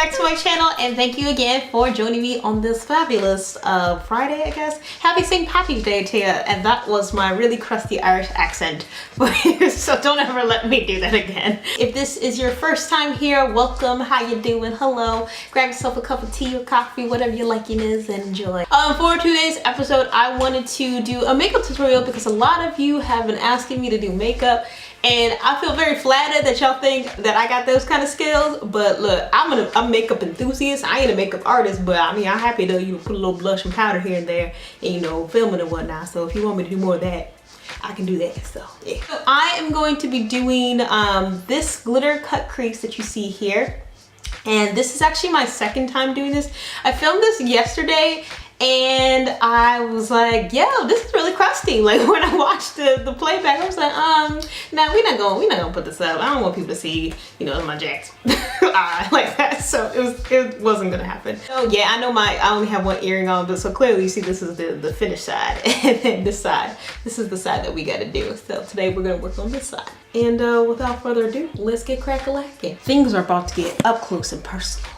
back to my channel, and thank you again for joining me on this fabulous Friday, I guess. Happy St. Patrick's Day to you, and that was my really crusty Irish accent. So don't ever let me do that again. If this is your first time here, welcome, how you doing, hello. Grab yourself a cup of tea or coffee, whatever your liking is, and enjoy. For today's episode, I wanted to do a makeup tutorial because a lot of you have been asking me to do makeup. And I feel very flattered that y'all think that I got those kind of skills, but look, I'm a makeup enthusiast. I ain't a makeup artist, but I mean, I'm happy to put a little blush and powder here and there, and filming and whatnot. So if you want me to do more of that, I can do that. So yeah. So I am going to be doing this glitter cut crease that you see here, and this is actually my second time doing this. I filmed this yesterday. And I was like, yo, this is really crusty. Like when I watched the playback, I was like, nah, we're not gonna put this up. I don't want people to see, my jacks like that. So it wasn't gonna happen. So yeah, I know I only have one earring on, but so clearly you see this is the finished side, and then this is the side that we gotta do. So today we're gonna work on this side. And without further ado, let's get crack-a-lacking. Things are about to get up close and personal.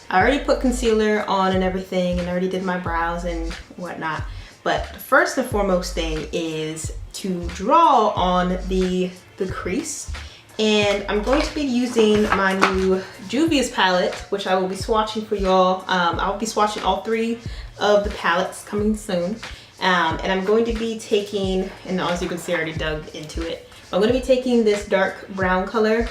I already put concealer on and everything, and I already did my brows and whatnot. But the first and foremost thing is to draw on the crease. And I'm going to be using my new Juvia's palette, which I will be swatching for y'all. I'll be swatching all three of the palettes coming soon. And I'm going to be taking, and as you can see, I already dug into it. I'm going to be taking this dark brown color.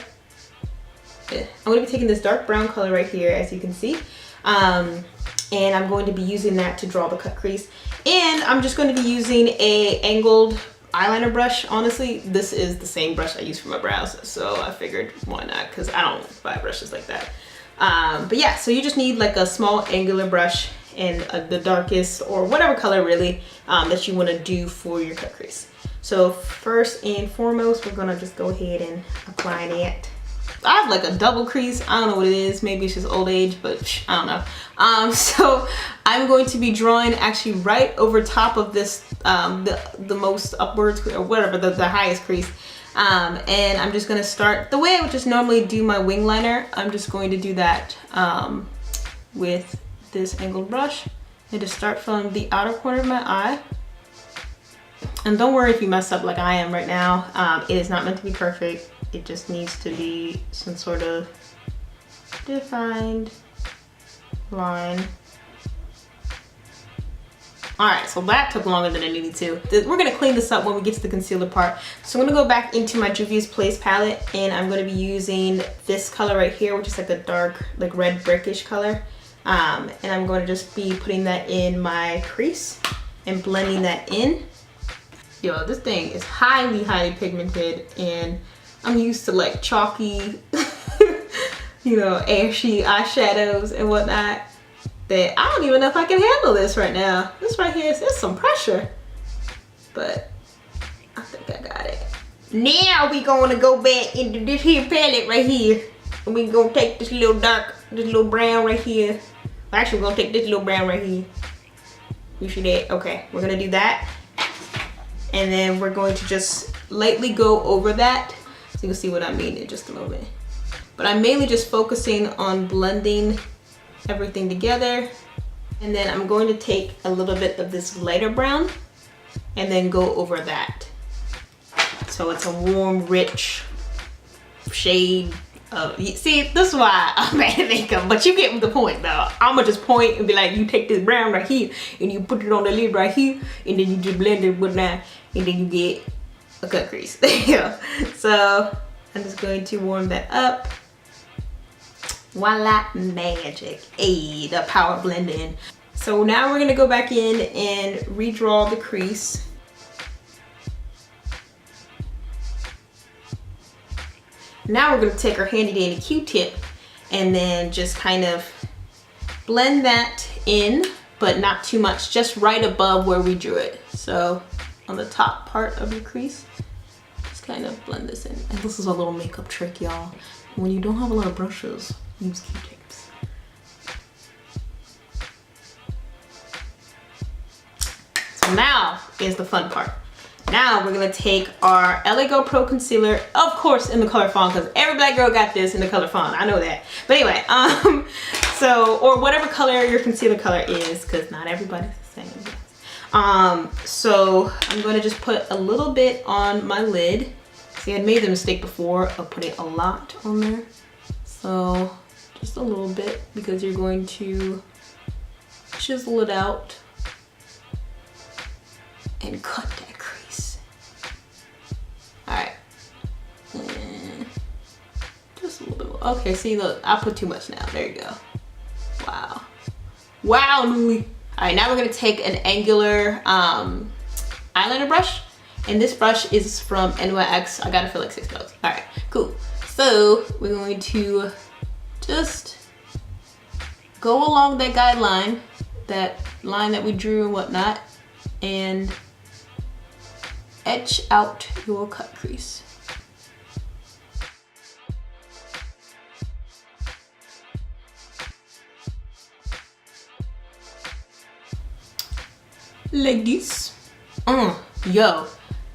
I'm going to be taking this dark brown color right here, as you can see, and I'm going to be using that to draw the cut crease. And I'm just going to be using a angled eyeliner brush. Honestly, this is the same brush I use for my brows, so I figured why not, because I don't buy brushes like that. But yeah, so you just need like a small angular brush and the darkest or whatever color really that you want to do for your cut crease. So first and foremost, we're going to just go ahead and apply that. I have like a double crease. I don't know what it is. Maybe it's just old age, but I don't know. So I'm going to be drawing actually right over top of this, the most upwards or whatever, the highest crease. And I'm just gonna start the way I would just normally do my wing liner. I'm just going to do that with this angled brush and just start from the outer corner of my eye. And don't worry if you mess up like I am right now. It is not meant to be perfect. It just needs to be some sort of defined line. All right, so that took longer than it needed to. We're gonna clean this up when we get to the concealer part. So I'm gonna go back into my Juvia's Place palette, and I'm gonna be using this color right here, which is like a dark, like red brickish color. And I'm going to just be putting that in my crease and blending that in. Yo, this thing is highly pigmented, and I'm used to like chalky, ashy eyeshadows and whatnot, that I don't even know if I can handle this right now. This right here is some pressure, but I think I got it. Now we gonna go back into this here palette right here, and we gonna take this little brown right here. Actually, we're gonna take this little brown right here. You see that? Okay, we're gonna do that. And then we're going to just lightly go over that. So you'll see what I mean in just a moment. But I'm mainly just focusing on blending everything together. And then I'm going to take a little bit of this lighter brown and then go over that. So it's a warm, rich shade of, see, this is why I'm bad at makeup, but you get the point though. I'ma just point and be like, you take this brown right here and you put it on the lid right here, and then you just blend it with that, and then you get a cut crease. Yeah. So I'm just going to warm that up. Voila, magic. Hey, the power blending. So now we're gonna go back in and redraw the crease. Now we're gonna take our handy dandy Q-tip and then just kind of blend that in, but not too much, just right above where we drew it. So on the top part of your crease, just kind of blend this in. And this is a little makeup trick, y'all. When you don't have a lot of brushes, use Q-tips. So now is the fun part. Now we're gonna take our LA Go Pro Concealer, of course in the color Fawn, because every black girl got this in the color Fawn, I know that. But anyway, so, or whatever color your concealer color is, because not everybody's the same. So I'm gonna just put a little bit on my lid. See, I made the mistake before of putting a lot on there. So just a little bit, because you're going to chisel it out and cut that crease. All right, just a little bit more. Okay, see, look, I put too much now. There you go. Wow, wow, Newly. All right, now we're gonna take an angular eyeliner brush, and this brush is from NYX. I got it for like $6. All right, cool. So we're going to just go along that guideline, that line that we drew and whatnot, and etch out your cut crease. Like this. Yo,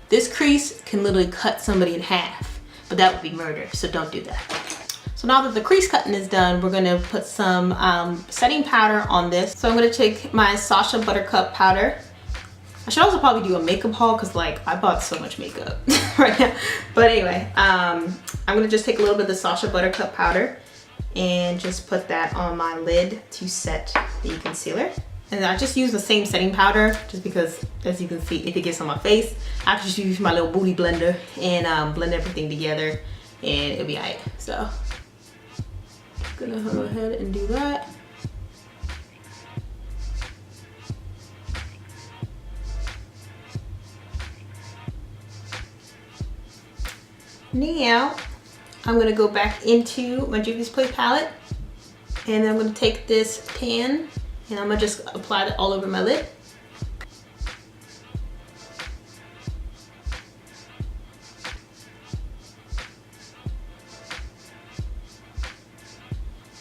this crease can literally cut somebody in half, but that would be murder, so don't do that. So now that the crease cutting is done, we're gonna put some setting powder on this. So I'm gonna take my Sacha Buttercup powder. I should also probably do a makeup haul, because like I bought so much makeup right now. But anyway, I'm gonna just take a little bit of the Sacha Buttercup powder and just put that on my lid to set the concealer. And I just use the same setting powder just because, as you can see, if it gets on my face, I just use my little booty blender and blend everything together and it'll be alright. So I'm gonna go ahead and do that. Now I'm gonna go back into my Juvia's Place palette, and then I'm gonna take this pan and I'm gonna just apply that all over my lid.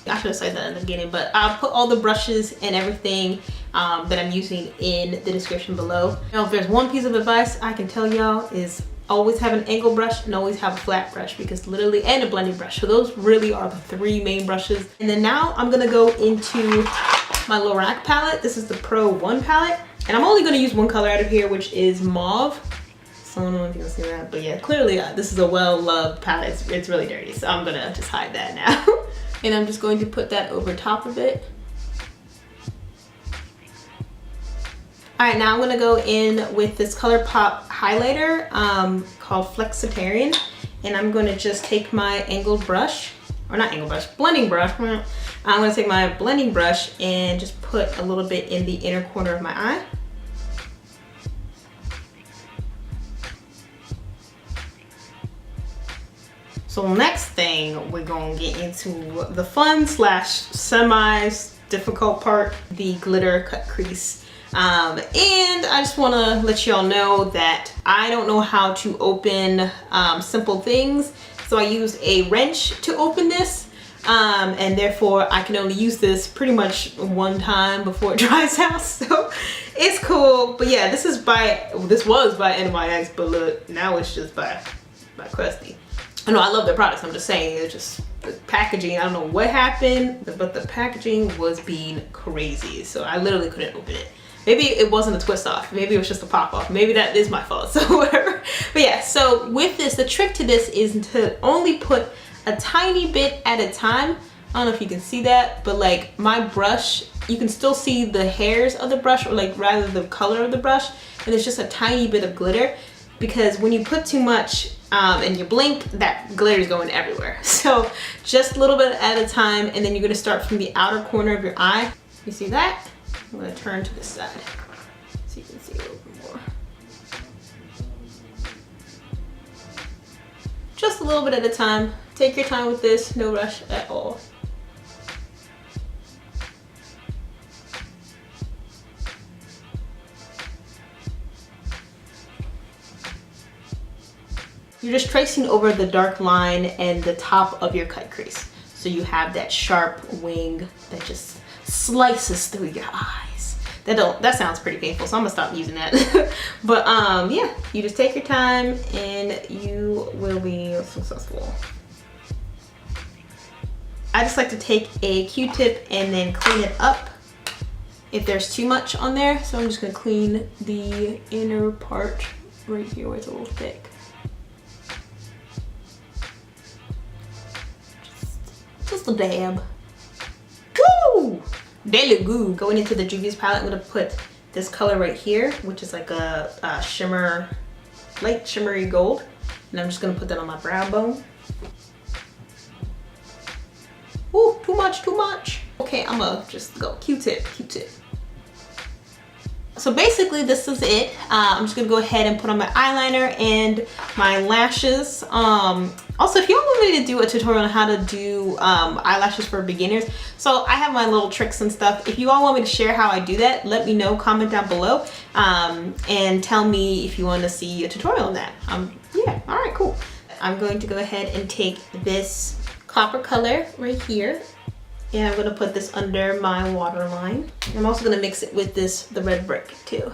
I should have said that in the beginning, but I'll put all the brushes and everything that I'm using in the description below. Now, if there's one piece of advice I can tell y'all is always have an angle brush and always have a flat brush, because literally, and a blending brush. So those really are the three main brushes. And then now I'm gonna go into my Lorac palette. This is the Pro 1 palette. And I'm only gonna use one color out of here, which is mauve. So I don't know if you can see that, but yeah, clearly this is a well-loved palette. It's really dirty, so I'm gonna just hide that now. And I'm just going to put that over top of it. All right, now I'm gonna go in with this ColourPop highlighter called Flexitarian. And I'm gonna just take my angled brush, or not angled brush, blending brush. I'm gonna take my blending brush and just put a little bit in the inner corner of my eye. So next thing, we're gonna get into the fun slash semi difficult part, the glitter cut crease. And I just wanna let y'all know that I don't know how to open simple things. So I use a wrench to open this. And therefore I can only use this pretty much one time before it dries out. So it's cool. But yeah, this was by NYX, but look, now it's just by Crusty. I know I love their products, I'm just saying, it's just the packaging, I don't know what happened, but the packaging was being crazy. So I literally couldn't open it. Maybe it wasn't a twist off, maybe it was just a pop off. Maybe that is my fault, so whatever. But yeah, so with this, the trick to this is to only put a tiny bit at a time. I don't know if you can see that, but like my brush, you can still see the hairs of the brush, or like rather the color of the brush, and it's just a tiny bit of glitter, because when you put too much and you blink, that glitter is going everywhere. So just a little bit at a time, and then you're gonna start from the outer corner of your eye. You see that? I'm gonna turn to the side so you can see a little bit more. Just a little bit at a time. Take your time with this, no rush at all. You're just tracing over the dark line and the top of your cut crease. So you have that sharp wing that just slices through your eyes. That sounds pretty painful, so I'm gonna stop using that. But yeah, you just take your time and you will be successful. I just like to take a Q-tip and then clean it up if there's too much on there. So I'm just gonna clean the inner part right here where it's a little thick. Just a dab. Woo! They look good. Going into the Juvia's palette, I'm gonna put this color right here, which is like a shimmer, light shimmery gold. And I'm just gonna put that on my brow bone. Ooh, too much, too much. Okay, I'm gonna just go Q-tip, Q-tip. So basically this is it. I'm just gonna go ahead and put on my eyeliner and my lashes. Also, if you all want me to do a tutorial on how to do eyelashes for beginners, so I have my little tricks and stuff. If you all want me to share how I do that, let me know, comment down below, and tell me if you want to see a tutorial on that. Yeah, all right, cool. I'm going to go ahead and take this copper color right here, and I'm gonna put this under my waterline. I'm also gonna mix it with the red brick too.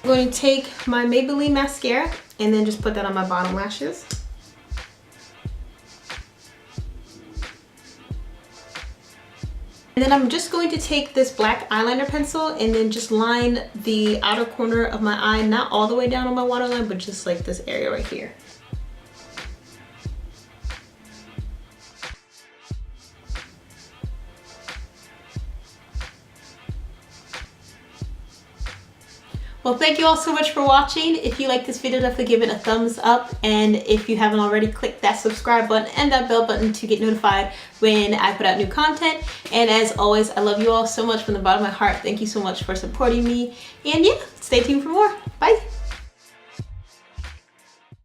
I'm going to take my Maybelline mascara and then just put that on my bottom lashes. And then I'm just going to take this black eyeliner pencil and then just line the outer corner of my eye, not all the way down on my waterline, but just like this area right here. Well, thank you all so much for watching. If you like this video, definitely give it a thumbs up. And if you haven't already, click that subscribe button and that bell button to get notified when I put out new content. And as always, I love you all so much from the bottom of my heart. Thank you so much for supporting me. And yeah, stay tuned for more. Bye.